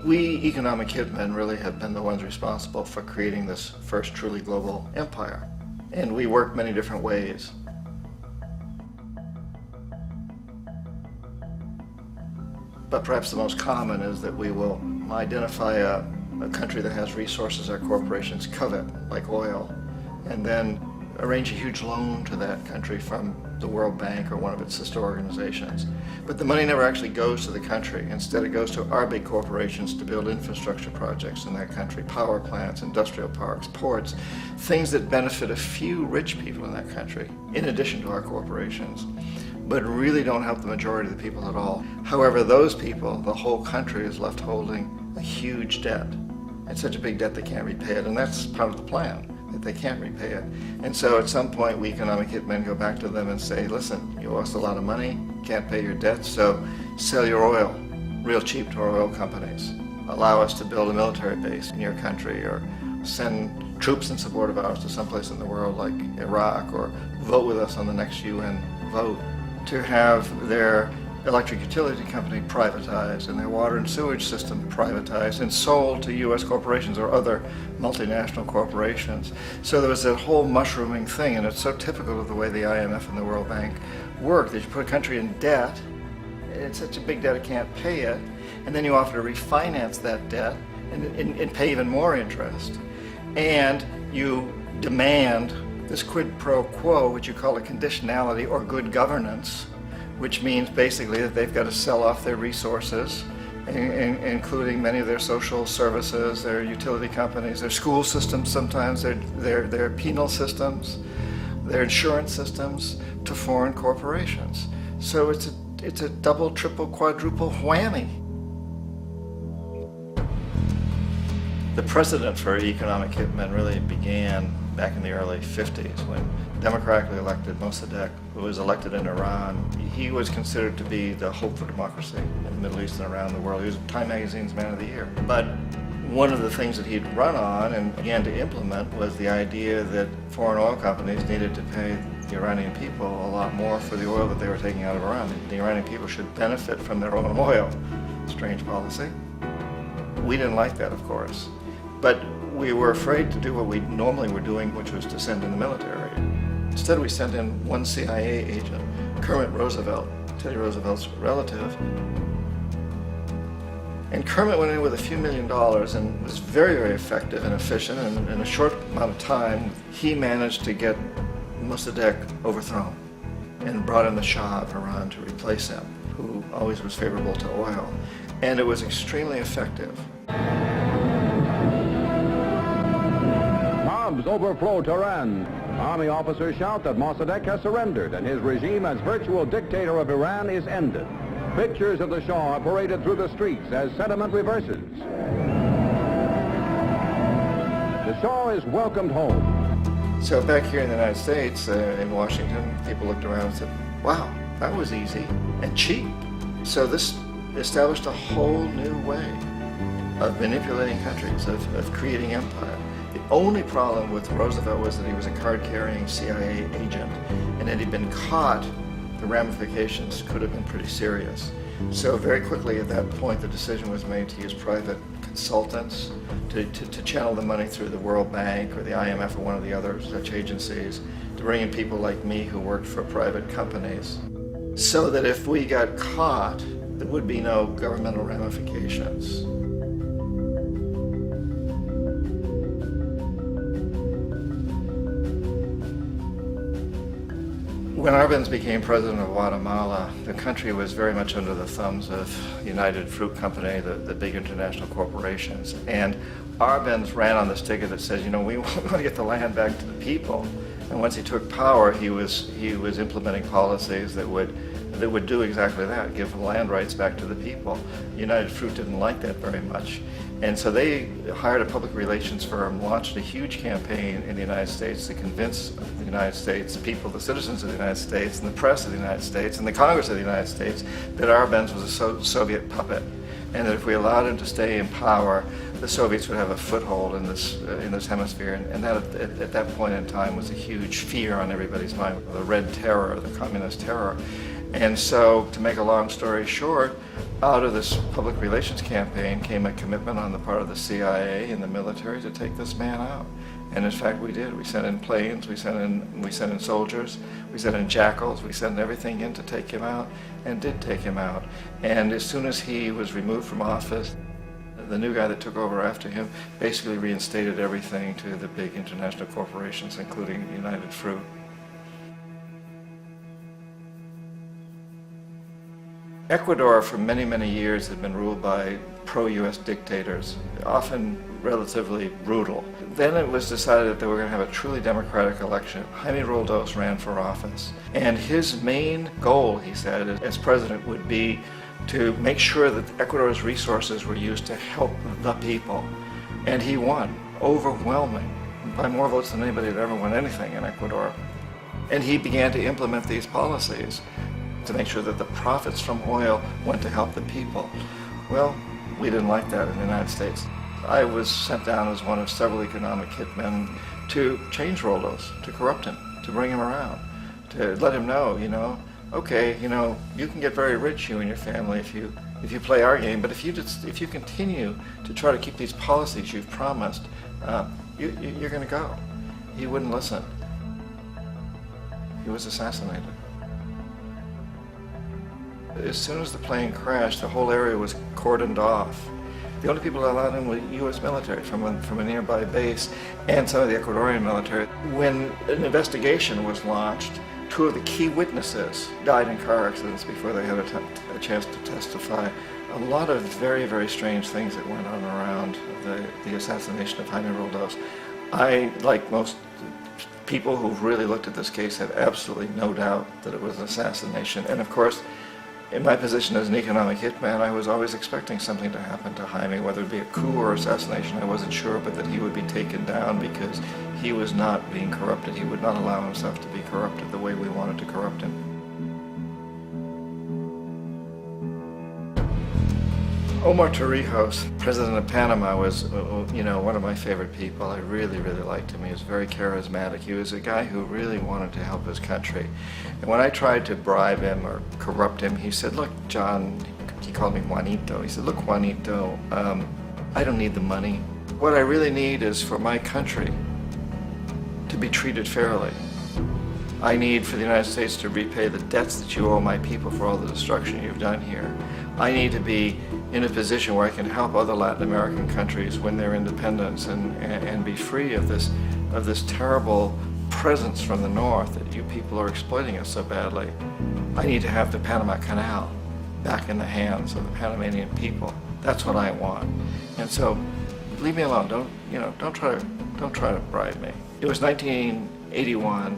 We economic hitmen really have been the ones responsible for creating this first truly global empire. And we work many different ways. But perhaps the most common is that we will identify a country that has resources our corporations covet, like oil, and then arrange a huge loan to that country from the World Bank or one of its sister organizations. But the money never actually goes to the country. Instead, it goes to our big corporations to build infrastructure projects in that country, power plants, industrial parks, ports, things that benefit a few rich people in that country, in addition to our corporations, but really don't help the majority of the people at all. However, those people, the whole country is left holding a huge debt. It's such a big debt they can't repay it, and that's part of the plan, that they can't repay it. And so at some point, we economic hitmen go back to them and say, listen, you owe us a lot of money, can't pay your debts, so sell your oil real cheap to our oil companies. Allow us to build a military base in your country, or send troops in support of ours to someplace in the world like Iraq, or vote with us on the next UN vote. To have their electric utility company privatized and their water and sewage system privatized and sold to U.S. corporations or other multinational corporations. So there was that whole mushrooming thing, and it's so typical of the way the IMF and the World Bank work, that you put a country in debt, it's such a big debt it can't pay it, and then you offer to refinance that debt and pay even more interest. And you demand this quid pro quo, which you call a conditionality or good governance, which means basically that they've got to sell off their resources, including many of their social services, their utility companies, their school systems sometimes, their penal systems, their insurance systems, to foreign corporations. So it's a double, triple, quadruple whammy. The precedent for economic hitmen really began back in the early 50s when democratically elected Mossadegh, who was elected in Iran, he was considered to be the hope for democracy in the Middle East and around the world. He was Time Magazine's Man of the Year. But one of the things that he'd run on and began to implement was the idea that foreign oil companies needed to pay the Iranian people a lot more for the oil that they were taking out of Iran. The Iranian people should benefit from their own oil. Strange policy. We didn't like that, of course. But we were afraid to do what we normally were doing, which was to send in the military. Instead, we sent in one CIA agent, Kermit Roosevelt, Teddy Roosevelt's relative. And Kermit went in with a few $1 million and was very, very effective and efficient. And in a short amount of time, he managed to get Mossadegh overthrown and brought in the Shah of Iran to replace him, who always was favorable to oil. And it was extremely effective. Bombs overflow Tehran. Army officers shout that Mossadegh has surrendered and his regime as virtual dictator of Iran is ended. Pictures of the Shah are paraded through the streets as sentiment reverses. The Shah is welcomed home. So back here in the United States, in Washington, people looked around and said, wow, that was easy and cheap. So this established a whole new way of manipulating countries, of creating empire. The only problem with Roosevelt was that he was a card-carrying CIA agent, and had he been caught, the ramifications could have been pretty serious. So very quickly at that point, the decision was made to use private consultants to channel the money through the World Bank or the IMF or one of the other such agencies, to bring in people like me who worked for private companies, so that if we got caught, there would be no governmental ramifications. When Arbenz became president of Guatemala, the country was very much under the thumbs of United Fruit Company, the big international corporations. And Arbenz ran on this ticket that says, you know, we want to get the land back to the people. And once he took power, he was implementing policies that would do exactly that, give land rights back to the people. United Fruit didn't like that very much. And so they hired a public relations firm, launched a huge campaign in the United States to convince the United States, the people, the citizens of the United States, and the press of the United States, and the Congress of the United States, that Arbenz was a Soviet puppet, and that if we allowed him to stay in power, the Soviets would have a foothold in this hemisphere. And that at that point in time was a huge fear on everybody's mind, the Red Terror, the Communist terror. And so, to make a long story short, out of this public relations campaign came a commitment on the part of the CIA and the military to take this man out. And in fact, we did. We sent in planes, we sent in soldiers, we sent in jackals, we sent everything in to take him out, and did take him out. And as soon as he was removed from office, the new guy that took over after him basically reinstated everything to the big international corporations, including United Fruit. Ecuador for many, many years had been ruled by pro-US dictators, often relatively brutal. Then it was decided that they were going to have a truly democratic election. Jaime Roldos ran for office, and his main goal, he said, as president would be to make sure that Ecuador's resources were used to help the people. And he won, overwhelming, by more votes than anybody had ever won anything in Ecuador. And he began to implement these policies to make sure that the profits from oil went to help the people. Well, we didn't like that in the United States. I was sent down as one of several economic hitmen to change Roldos, to corrupt him, to bring him around, to let him know, okay, you can get very rich, you and your family, if you play our game, but if you continue to try to keep these policies you've promised, you're going to go. He wouldn't listen. He was assassinated. As soon as the plane crashed, the whole area was cordoned off. The only people that allowed in were U.S. military from a nearby base and some of the Ecuadorian military. When an investigation was launched, two of the key witnesses died in car accidents before they had a chance to testify. A lot of very, very strange things that went on around the assassination of Jaime Roldos. I, like most people who've really looked at this case, have absolutely no doubt that it was an assassination. And of course, in my position as an economic hitman, I was always expecting something to happen to Jaime, whether it be a coup or assassination, I wasn't sure, but that he would be taken down because he was not being corrupted. He would not allow himself to be corrupted the way we wanted to corrupt him. Omar Torrijos, president of Panama, was one of my favorite people. I really, really liked him. He was very charismatic. He was a guy who really wanted to help his country. And when I tried to bribe him or corrupt him, he said, look, John, he called me Juanito. He said, look, Juanito, I don't need the money. What I really need is for my country to be treated fairly. I need for the United States to repay the debts that you owe my people for all the destruction you've done here. I need to be in a position where I can help other Latin American countries win their independence and be free of this terrible presence from the north that you people are exploiting us so badly. I need to have the Panama Canal back in the hands of the Panamanian people. That's what I want. And so, leave me alone. Don't try to bribe me. It was 1981,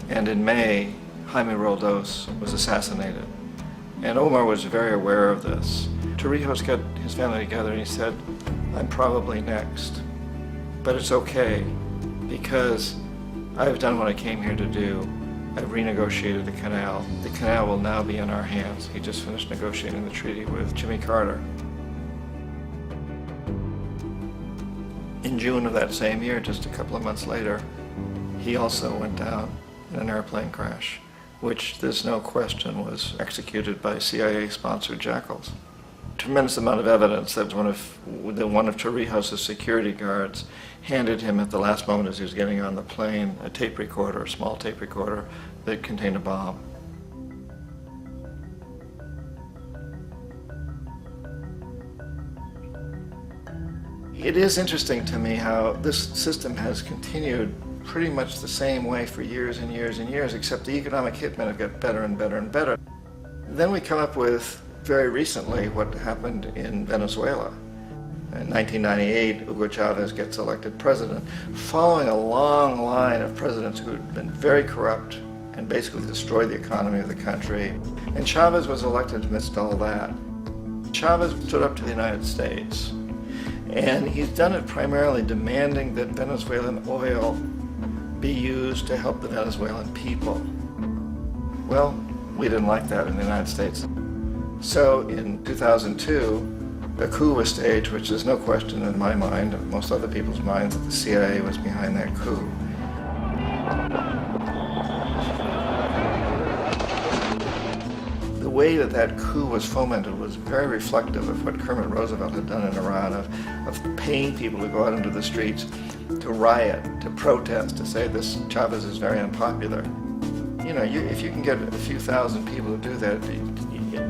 and in May, Jaime Roldos was assassinated. And Omar was very aware of this. Torrijos got his family together and he said, I'm probably next, but it's okay because I've done what I came here to do. I've renegotiated the canal. The canal will now be in our hands. He just finished negotiating the treaty with Jimmy Carter. In June of that same year, just a couple of months later, he also went down in an airplane crash, which there's no question was executed by CIA-sponsored jackals. Tremendous amount of evidence that one of Torrijos' security guards handed him at the last moment as he was getting on the plane a tape recorder, a small tape recorder that contained a bomb. It is interesting to me how this system has continued pretty much the same way for years and years and years, except the economic hitmen have got better and better and better. Then we come up with, very recently, what happened in Venezuela. In 1998, Hugo Chavez gets elected president, following a long line of presidents who had been very corrupt and basically destroyed the economy of the country. And Chavez was elected amidst all that. Chavez stood up to the United States, and he's done it primarily demanding that Venezuelan oil be used to help the Venezuelan people. Well, we didn't like that in the United States. So in 2002, a coup was staged, which there's no question in my mind, and most other people's minds, that the CIA was behind that coup. way that that coup was fomented was very reflective of what Kermit Roosevelt had done in Iran, of paying people to go out into the streets, to riot, to protest, to say this Chavez is very unpopular. You know, if you can get a few thousand people to do that,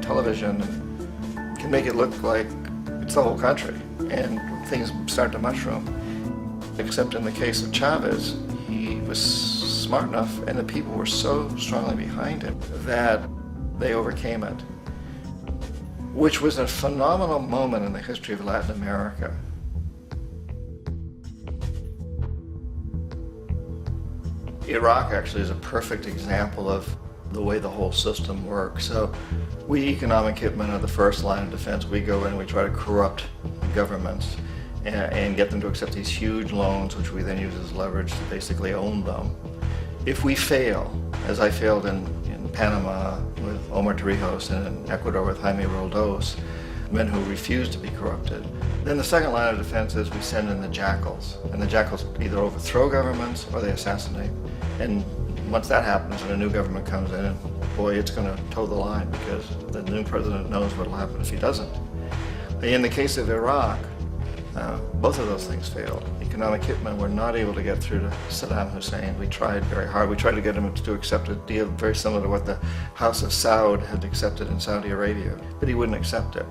television can make it look like it's the whole country, and things start to mushroom. Except in the case of Chavez, he was smart enough, and the people were so strongly behind him that they overcame it, which was a phenomenal moment in the history of Latin America. Iraq actually is a perfect example of the way the whole system works. So we economic hitmen are the first line of defense. We go in, we try to corrupt governments and get them to accept these huge loans, which we then use as leverage to basically own them. If we fail, as I failed in Panama with Omar Torrijos and in Ecuador with Jaime Roldos, men who refused to be corrupted, then the second line of defense is we send in the jackals. And the jackals either overthrow governments or they assassinate. And once that happens and a new government comes in, and boy, it's going to toe the line because the new president knows what will happen if he doesn't. In the case of Iraq, both of those things failed. Economic hitmen were not able to get through to Saddam Hussein. We tried very hard. We tried to get him to accept a deal very similar to what the House of Saud had accepted in Saudi Arabia, but he wouldn't accept it.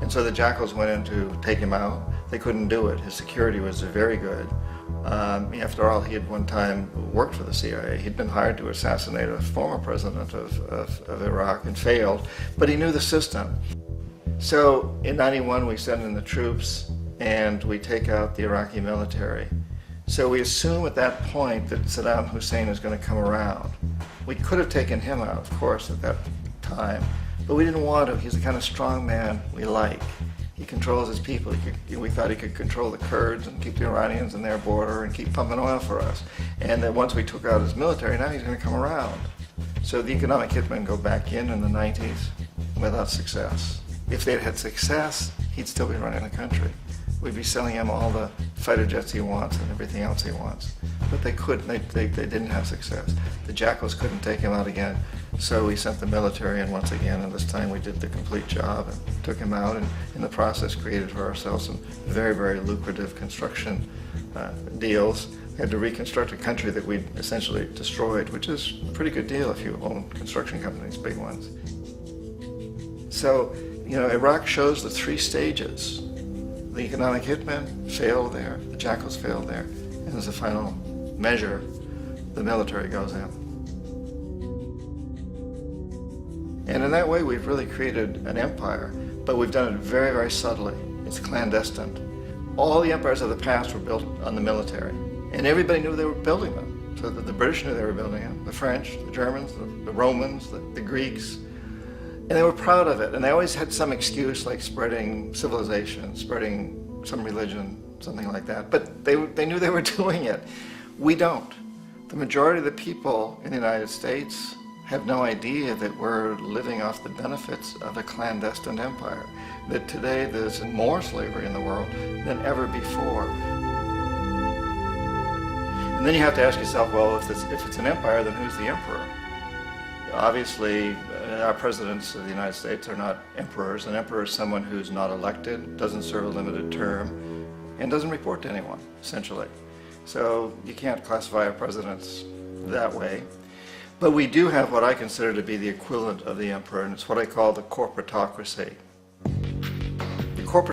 And so the jackals went in to take him out. They couldn't do it. His security was very good. After all, he had one time worked for the CIA. He'd been hired to assassinate a former president of Iraq and failed, but he knew the system. So in '91, we send in the troops and we take out the Iraqi military. So we assume at that point that Saddam Hussein is going to come around. We could have taken him out, of course, at that time, but we didn't want to. He's the kind of strong man we like. He controls his people. We thought he could control the Kurds and keep the Iranians in their border and keep pumping oil for us. And then once we took out his military, now he's going to come around. So the economic hitmen go back in the 90s without success. If they'd had success, he'd still be running the country. We'd be selling him all the fighter jets he wants and everything else he wants. But they couldn't, they didn't have success. The jackals couldn't take him out again, so we sent the military in once again, and this time we did the complete job and took him out, and in the process created for ourselves some very, very lucrative construction deals. We had to reconstruct a country that we'd essentially destroyed, which is a pretty good deal if you own construction companies, big ones. So, you know, Iraq shows the three stages. The economic hitmen failed there, the jackals failed there, and as a final measure, the military goes in. And in that way, we've really created an empire, but we've done it very, very subtly. It's clandestine. All the empires of the past were built on the military, and everybody knew they were building them. So that the British knew they were building them, the French, the Germans, the Romans, the Greeks. And they were proud of it, and they always had some excuse like spreading civilization, spreading some religion, something like that. But they knew they were doing it. We don't. The majority of the people in the United States have no idea that we're living off the benefits of a clandestine empire, that today there's more slavery in the world than ever before. And then you have to ask yourself, well, if it's an empire, then who's the emperor? Obviously, our presidents of the United States are not emperors. An emperor is someone who's not elected, doesn't serve a limited term, and doesn't report to anyone, essentially. So you can't classify our presidents that way. But we do have what I consider to be the equivalent of the emperor, and it's what I call the corporatocracy.